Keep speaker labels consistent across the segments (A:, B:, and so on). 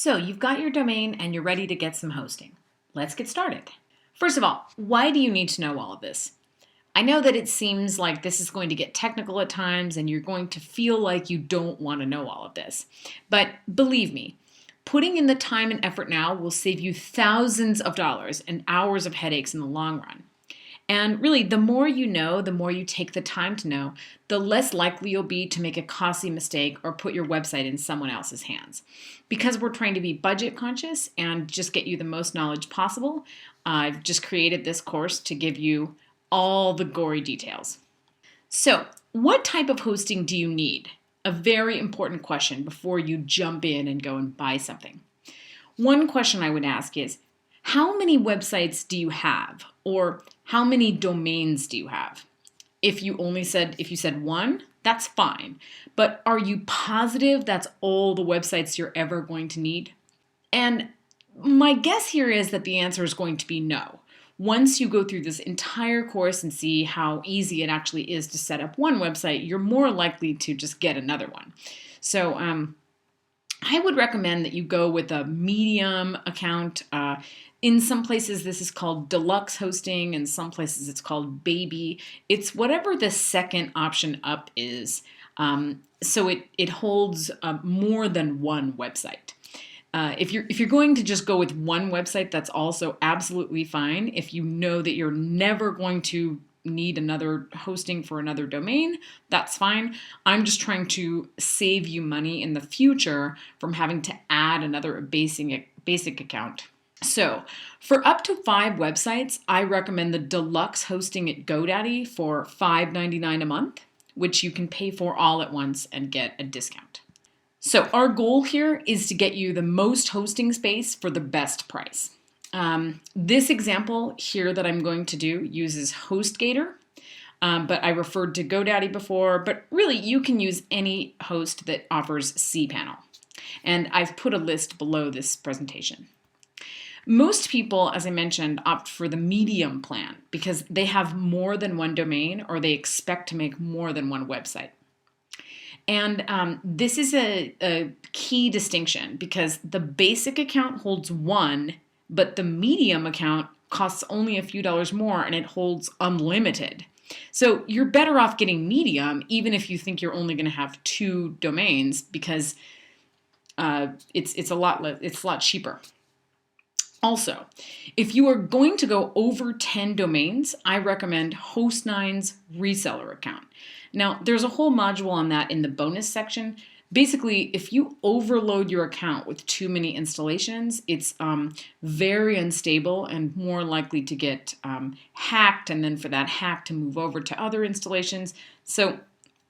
A: So you've got your domain and you're ready to get some hosting. Let's get started. First of all, why do you need to know all of this? I know that it seems like this is going to get technical at times and you're going to feel like you don't want to know all of this. But believe me, putting in the time and effort now will save you thousands of dollars and hours of headaches in the long run. And really, the more you know, the more you take the time to know, the less likely you'll be to make a costly mistake or put your website in someone else's hands. Because we're trying to be budget conscious and just get you the most knowledge possible, I've just created this course to give you all the gory details. So, what type of hosting do you need? A very important question before you jump in and go and buy something. One question I would ask is, how many websites do you have? Or how many domains do you have? If you said one, that's fine. But are you positive that's all the websites you're ever going to need? And my guess here is that the answer is going to be no. Once you go through this entire course and see how easy it actually is to set up one website, you're more likely to just get another one. So I would recommend that you go with a medium account. In some places, this is called deluxe hosting. In some places, it's called baby. It's whatever the second option up is. So it holds more than one website. If you're going to just go with one website, that's also absolutely fine. If you know that you're never going to need another hosting for another domain, that's fine. I'm just trying to save you money in the future from having to add another basic account. So for up to 5 websites, I recommend the deluxe hosting at GoDaddy for $5.99 a month, which you can pay for all at once and get a discount. So our goal here is to get you the most hosting space for the best price. This example here that I'm going to do uses HostGator, but I referred to GoDaddy before, but really you can use any host that offers cPanel. And I've put a list below this presentation. Most people, as I mentioned, opt for the medium plan because they have more than one domain or they expect to make more than one website. And this is a key distinction because the basic account holds one, but the medium account costs only a few dollars more and it holds unlimited. So you're better off getting medium even if you think you're only going to have 2 domains because it's a lot cheaper. Also, if you are going to go over 10 domains, I recommend Host9's reseller account. Now, there's a whole module on that in the bonus section. Basically, if you overload your account with too many installations, it's very unstable and more likely to get hacked, and then for that hack to move over to other installations. So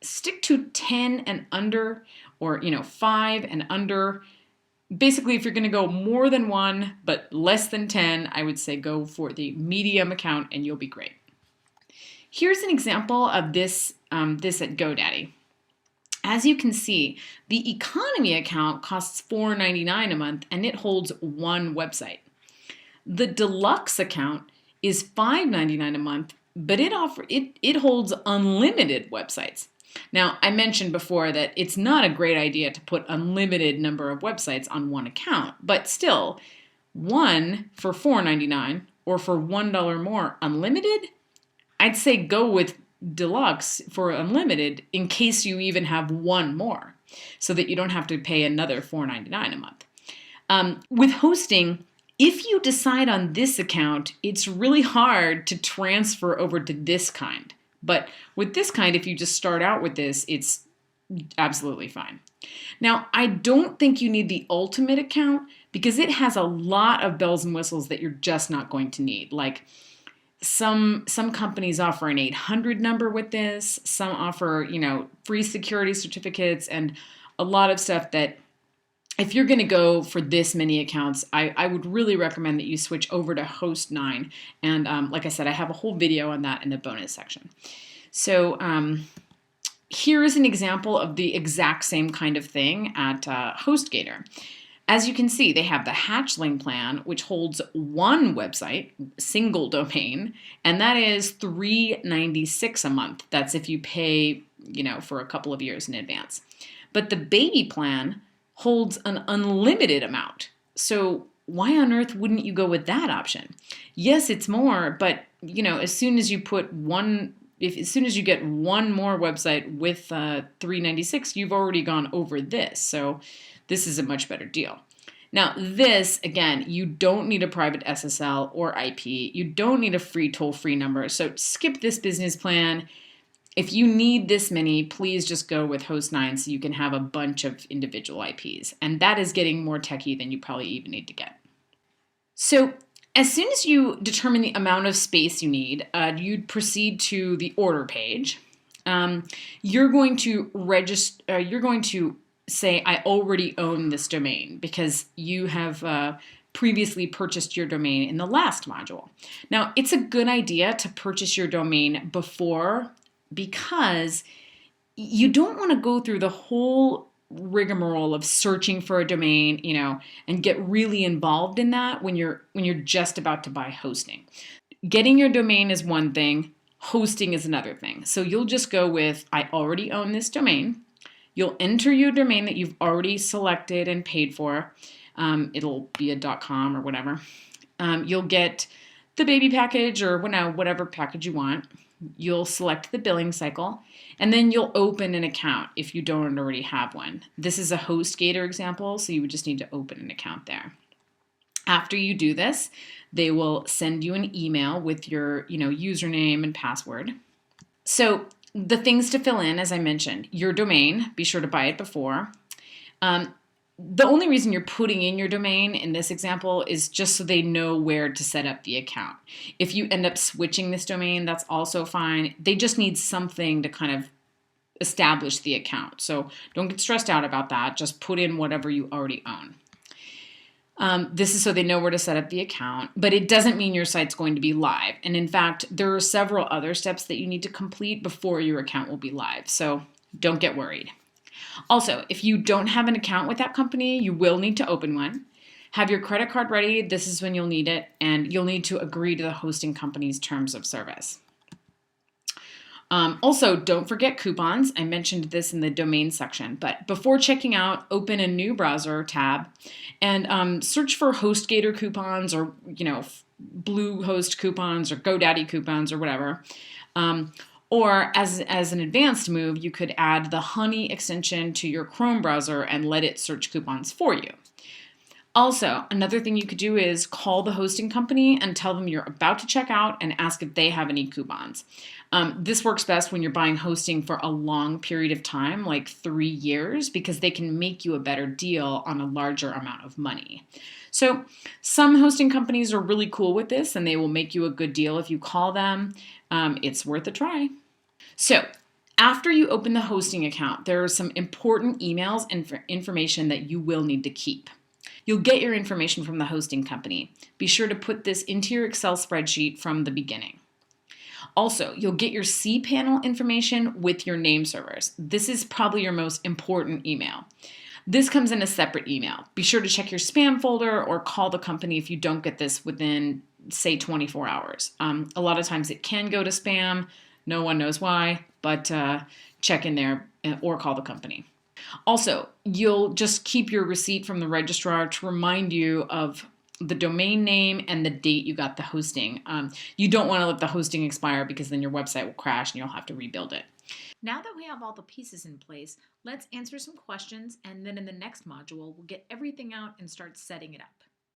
A: stick to 10 and under, or 5 and under. Basically, if you're going to go more than 1 but less than 10, I would say go for the medium account and you'll be great. Here's an example of this at GoDaddy. As you can see, the economy account costs $4.99 a month and it holds 1 website. The deluxe account is $5.99 a month, but it holds unlimited websites. Now, I mentioned before that it's not a great idea to put unlimited number of websites on one account, but still, one for $4.99 or for $1 more unlimited, I'd say go with deluxe for unlimited in case you even have 1 more, so that you don't have to pay another $4.99 a month. With hosting, if you decide on this account, it's really hard to transfer over to this kind. But with this kind, if you just start out with this, it's absolutely fine. Now, I don't think you need the ultimate account because it has a lot of bells and whistles that you're just not going to need. Like some companies offer an 800 number with this. Some offer, free security certificates and a lot of stuff that if you're going to go for this many accounts, I would really recommend that you switch over to Host9. And like I said, I have a whole video on that in the bonus section. So here is an example of the exact same kind of thing at HostGator. As you can see, they have the Hatchling plan, which holds 1 website, single domain, and that is $3.96 a month. That's if you pay, for a couple of years in advance. But the baby plan holds an unlimited amount. So why on earth wouldn't you go with that option? Yes, it's more, but as soon as you put as soon as you get one more website with $396, you've already gone over this. So this is a much better deal. Now, this, again, you don't need a private SSL or IP. You don't need a free toll-free number. So skip this business plan. If you need this many, please just go with Host9 so you can have a bunch of individual IPs. And that is getting more techie than you probably even need to get. So as soon as you determine the amount of space you need, you'd proceed to the order page. You're going to register. You're going to say, I already own this domain because you have previously purchased your domain in the last module. Now, it's a good idea to purchase your domain before, because you don't want to go through the whole rigmarole of searching for a domain, and get really involved in that when you're just about to buy hosting. Getting your domain is one thing, hosting is another thing. So you'll just go with, I already own this domain. You'll enter your domain that you've already selected and paid for. It'll be a .com or whatever. You'll get the baby package or whatever package you want. You'll select the billing cycle, and then you'll open an account if you don't already have one. This is a HostGator example, so you would just need to open an account there. After you do this, they will send you an email with your username and password. So the things to fill in, as I mentioned, your domain, be sure to buy it before. The only reason you're putting in your domain in this example is just so they know where to set up the account. If you end up switching this domain, that's also fine. They just need something to kind of establish the account. So don't get stressed out about that. Just put in whatever you already own. This is so they know where to set up the account, but it doesn't mean your site's going to be live. And in fact, there are several other steps that you need to complete before your account will be live. So don't get worried. Also, if you don't have an account with that company, you will need to open one. Have your credit card ready. This is when you'll need it, and you'll need to agree to the hosting company's terms of service. Also, don't forget coupons. I mentioned this in the domain section, but before checking out, open a new browser tab and search for HostGator coupons or, Bluehost coupons or GoDaddy coupons or whatever. Or as an advanced move, you could add the Honey extension to your Chrome browser and let it search coupons for you. Also, another thing you could do is call the hosting company and tell them you're about to check out and ask if they have any coupons. This works best when you're buying hosting for a long period of time, like 3 years, because they can make you a better deal on a larger amount of money. So some hosting companies are really cool with this, and they will make you a good deal if you call them. It's worth a try. So after you open the hosting account, there are some important emails and information that you will need to keep. You'll get your information from the hosting company. Be sure to put this into your Excel spreadsheet from the beginning. Also, you'll get your cPanel information with your name servers. This is probably your most important email. This comes in a separate email. Be sure to check your spam folder or call the company if you don't get this within, say, 24 hours. A lot of times it can go to spam. No one knows why, but check in there or call the company. Also, you'll just keep your receipt from the registrar to remind you of the domain name and the date you got the hosting. You don't want to let the hosting expire because then your website will crash and you'll have to rebuild it. Now that we have all the pieces in place, let's answer some questions, and then in the next module, we'll get everything out and start setting it up.